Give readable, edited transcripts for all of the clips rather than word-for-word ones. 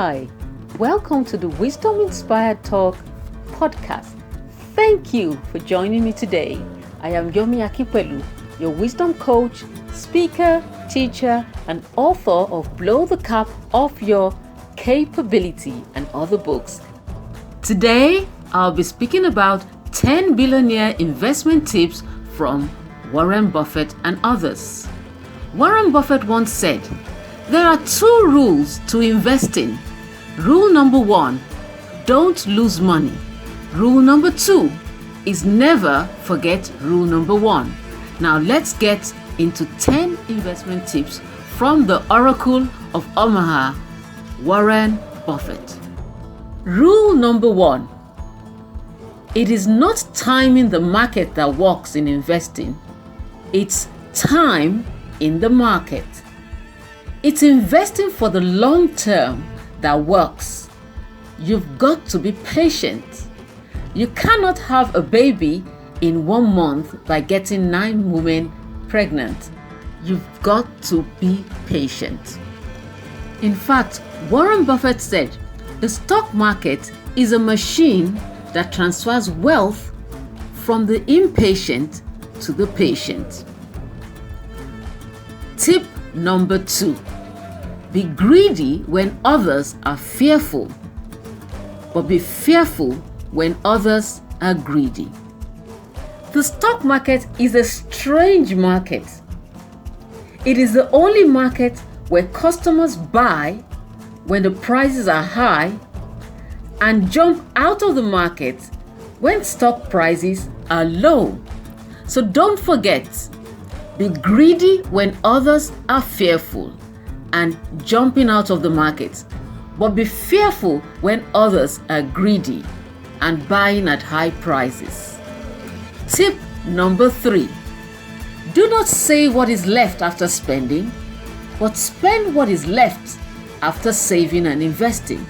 Hi, welcome to the Wisdom Inspired Talk podcast. Thank you for joining me today. I am Yomi Akipelu, your wisdom coach, speaker, teacher, and author of Blow the Cap Off Your Capability and other books. Today, I'll be speaking about 10 billionaire investment tips from Warren Buffett and others. Warren Buffett once said, "There are two rules to investing. Rule number 1, don't lose money. Rule number 2 is never forget rule number 1. Now let's get into 10 investment tips from the Oracle of Omaha, Warren Buffett. Rule number 1. It is not timing the market that works in investing. It's time in the market. It's investing for the long term that works. You've got to be patient. You cannot have a baby in 1 month by getting 9 women pregnant. You've got to be patient. In fact, Warren Buffett said, the stock market is a machine that transfers wealth from the impatient to the patient. Tip number 2. Be greedy when others are fearful, but be fearful when others are greedy. The stock market is a strange market. It is the only market where customers buy when the prices are high and jump out of the market when stock prices are low. So don't forget, be greedy when others are fearful and jumping out of the market, but be fearful when others are greedy and buying at high prices. Tip number 3. Do not save what is left after spending, but spend what is left after saving and investing.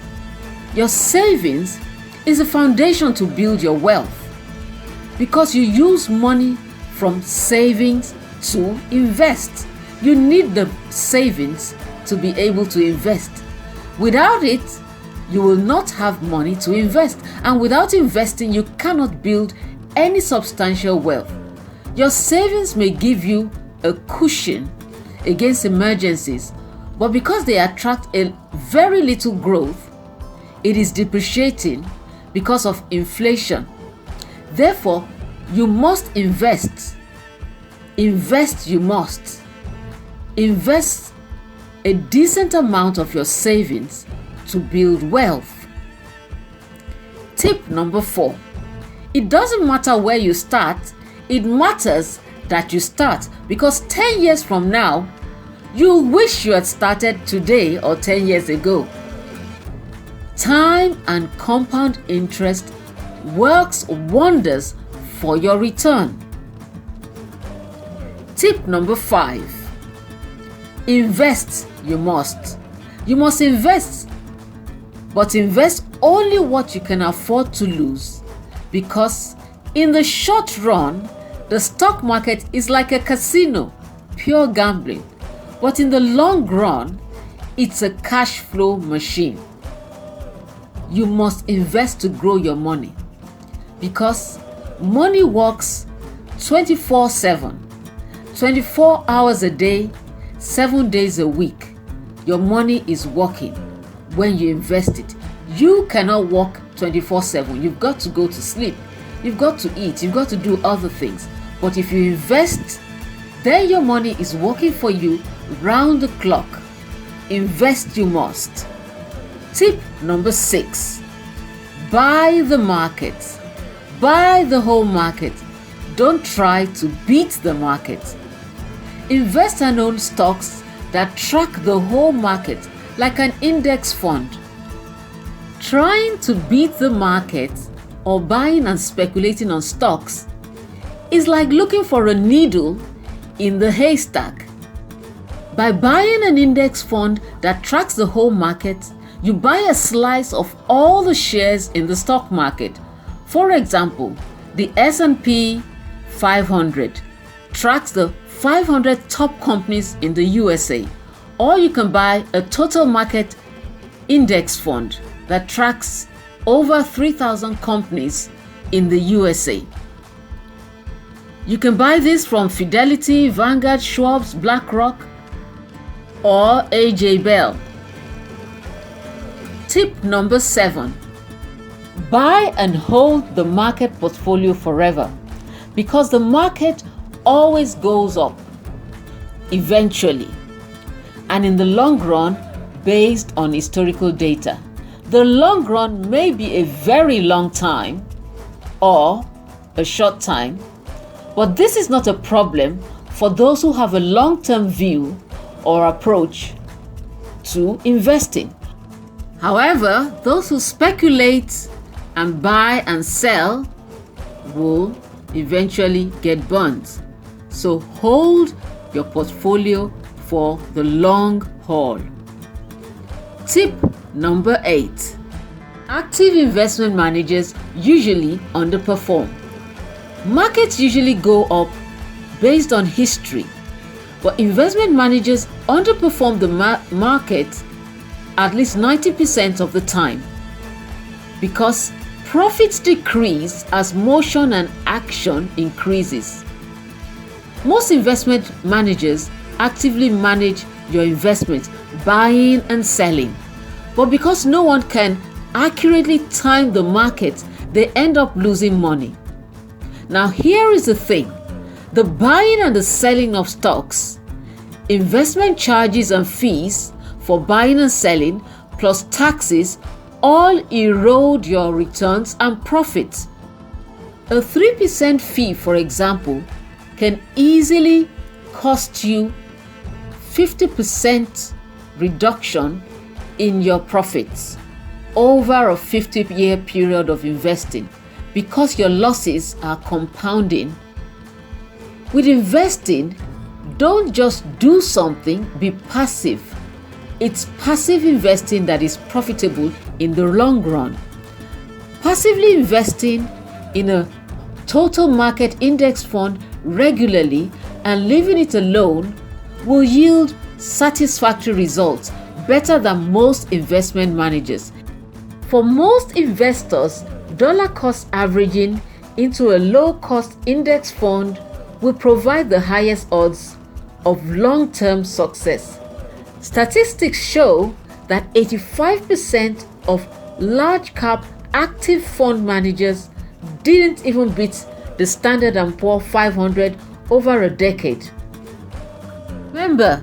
Your savings is a foundation to build your wealth because you use money from savings to invest. You need the savings to be able to invest. Without it, you will not have money to invest, and without investing, you cannot build any substantial wealth. Your savings may give you a cushion against emergencies, but because they attract a very little growth, it is depreciating because of inflation. Therefore, you must invest. Invest you must. Invest a decent amount of your savings to build wealth. Tip number 4. It doesn't matter where you start, it matters that you start, because 10 years from now, you'll wish you had started today or 10 years ago. Time and compound interest works wonders for your return. Tip number 5. Invest you must. You must invest, but invest only what you can afford to lose, because in the short run, the stock market is like a casino, pure gambling, but in the long run, it's a cash flow machine. You must invest to grow your money, because money works 24/7, 24 hours a day, 7 days a week. Your money is working when you invest it. You cannot work 24/7. You've got to go to sleep. You've got to eat. You've got to do other things. But if you invest, then your money is working for you round the clock. Invest you must. Tip number 6. Buy the market. Buy the whole market. Don't try to beat the market. Invest and own stocks that track the whole market like an index fund. Trying to beat the market or buying and speculating on stocks is like looking for a needle in the haystack. By buying an index fund that tracks the whole market, you buy a slice of all the shares in the stock market. For example, the S&P 500 tracks the 500 top companies in the USA, or you can buy a total market index fund that tracks over 3,000 companies in the USA. You can buy this from Fidelity, Vanguard, Schwab's, BlackRock, or AJ Bell. Tip number 7. Buy and hold the market portfolio forever, because the market always goes up eventually and in the long run based on historical data. The long run may be a very long time or a short time, but this is not a problem for those who have a long-term view or approach to investing. However, those who speculate and buy and sell will eventually get burned. So hold your portfolio for the long haul. Tip number 8. Active investment managers usually underperform. Markets usually go up based on history, but investment managers underperform the market at least 90% of the time because profits decrease as motion and action increases. Most investment managers actively manage your investment, buying and selling, but because no one can accurately time the market, they end up losing money. Now here is the thing: the buying and the selling of stocks, investment charges and fees for buying and selling, plus taxes, all erode your returns and profits. A 3% fee, for example, can easily cost you 50% reduction in your profits over a 50-year period of investing because your losses are compounding. With investing, don't just do something, be passive. It's passive investing that is profitable in the long run. Passively investing in a total market index fund regularly and leaving it alone will yield satisfactory results, better than most investment managers. For most investors, dollar cost averaging into a low-cost index fund will provide the highest odds of long-term success. Statistics show that 85% of large-cap active fund managers didn't even beat the Standard & Poor's 500 over a decade. Remember,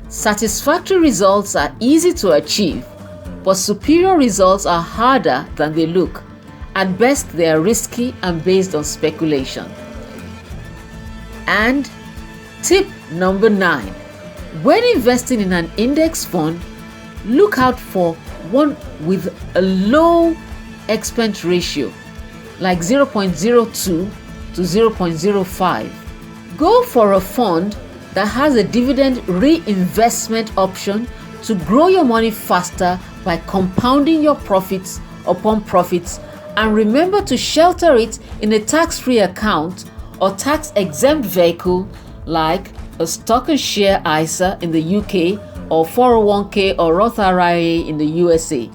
satisfactory results are easy to achieve, but superior results are harder than they look. At best, they are risky and based on speculation. And tip number 9. When investing in an index fund, look out for one with a low expense ratio, like 0.02 to 0.05. Go for a fund that has a dividend reinvestment option to grow your money faster by compounding your profits upon profits, and remember to shelter it in a tax-free account or tax-exempt vehicle like a stock and share ISA in the UK or 401k or Roth IRA in the USA.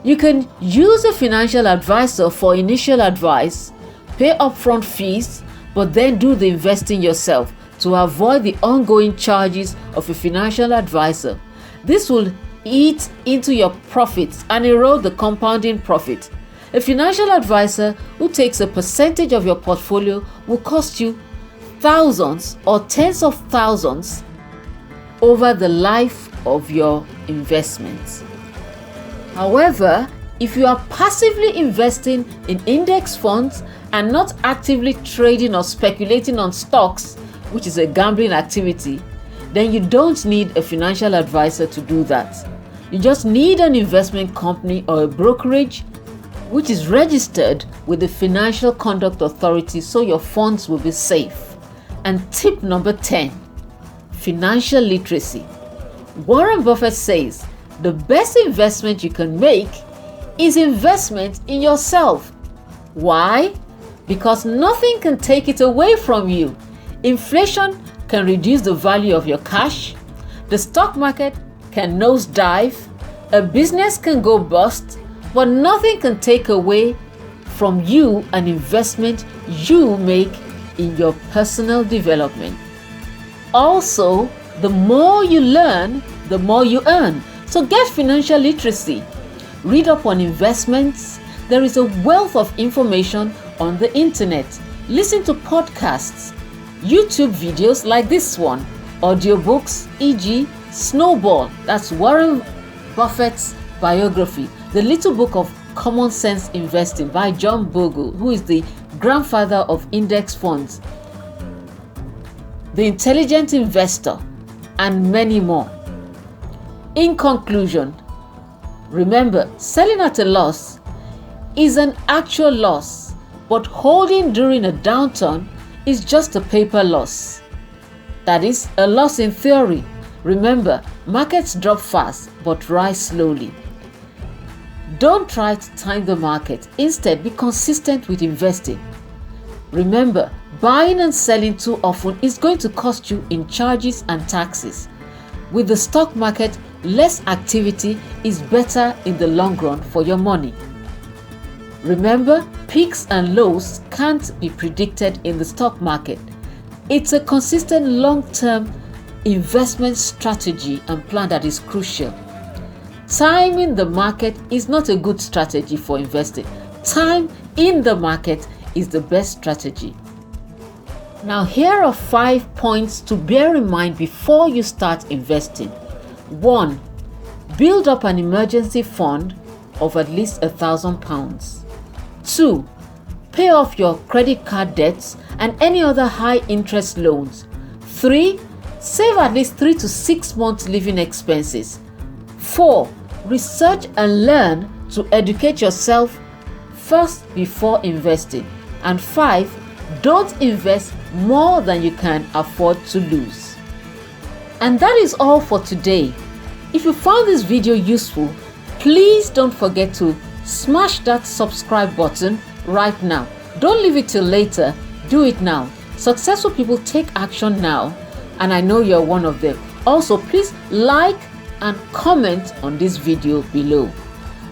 You can use a financial advisor for initial advice, pay upfront fees, but then do the investing yourself to avoid the ongoing charges of a financial advisor. This will eat into your profits and erode the compounding profit. A financial advisor who takes a percentage of your portfolio will cost you thousands or tens of thousands over the life of your investments. However, if you are passively investing in index funds and not actively trading or speculating on stocks, which is a gambling activity, then you don't need a financial advisor to do that. You just need an investment company or a brokerage which is registered with the Financial Conduct Authority, so your funds will be safe. And tip number 10, financial literacy. Warren Buffett says the best investment you can make is investment in yourself. Why? Because nothing can take it away from you. Inflation can reduce the value of your cash. The stock market can nosedive. A business can go bust, but nothing can take away from you an investment you make in your personal development. Also, the more you learn, the more you earn. So get financial literacy. Read up on investments. There is a wealth of information on the internet. Listen to podcasts, YouTube videos like this one, audiobooks, e.g. Snowball, that's Warren Buffett's biography, The Little Book of Common Sense Investing by John Bogle, who is the grandfather of index funds, The Intelligent Investor, and many more. In conclusion, remember, selling at a loss is an actual loss, but holding during a downturn is just a paper loss. That is, a loss in theory. Remember, markets drop fast but rise slowly. Don't try to time the market. Instead, be consistent with investing. Remember, buying and selling too often is going to cost you in charges and taxes. With the stock market, less activity is better in the long run for your money. Remember, peaks and lows can't be predicted in the stock market. It's a consistent long-term investment strategy and plan that is crucial. Timing the market is not a good strategy for investing. Time in the market is the best strategy. Now, here are 5 points to bear in mind before you start investing. 1. Build up an emergency fund of at least £1,000. 2. Pay off your credit card debts and any other high interest loans. 3. Save at least 3 to 6 months living expenses. 4. Research and learn to educate yourself first before investing. And 5. Don't invest more than you can afford to lose. And that is all for today. If you found this video useful, please don't forget to smash that subscribe button right now. Don't leave it till later. Do it now. Successful people take action now, and I know you're one of them. Also, please like and comment on this video below.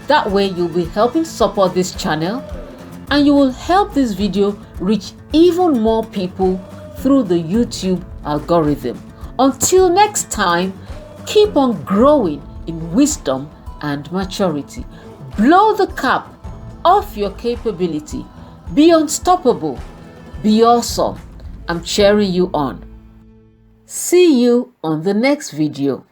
That way you'll be helping support this channel, and you will help this video reach even more people through the YouTube algorithm. Until next time, keep on growing in wisdom and maturity. Blow the cap off your capability. Be unstoppable. Be awesome. I'm cheering you on. See you on the next video.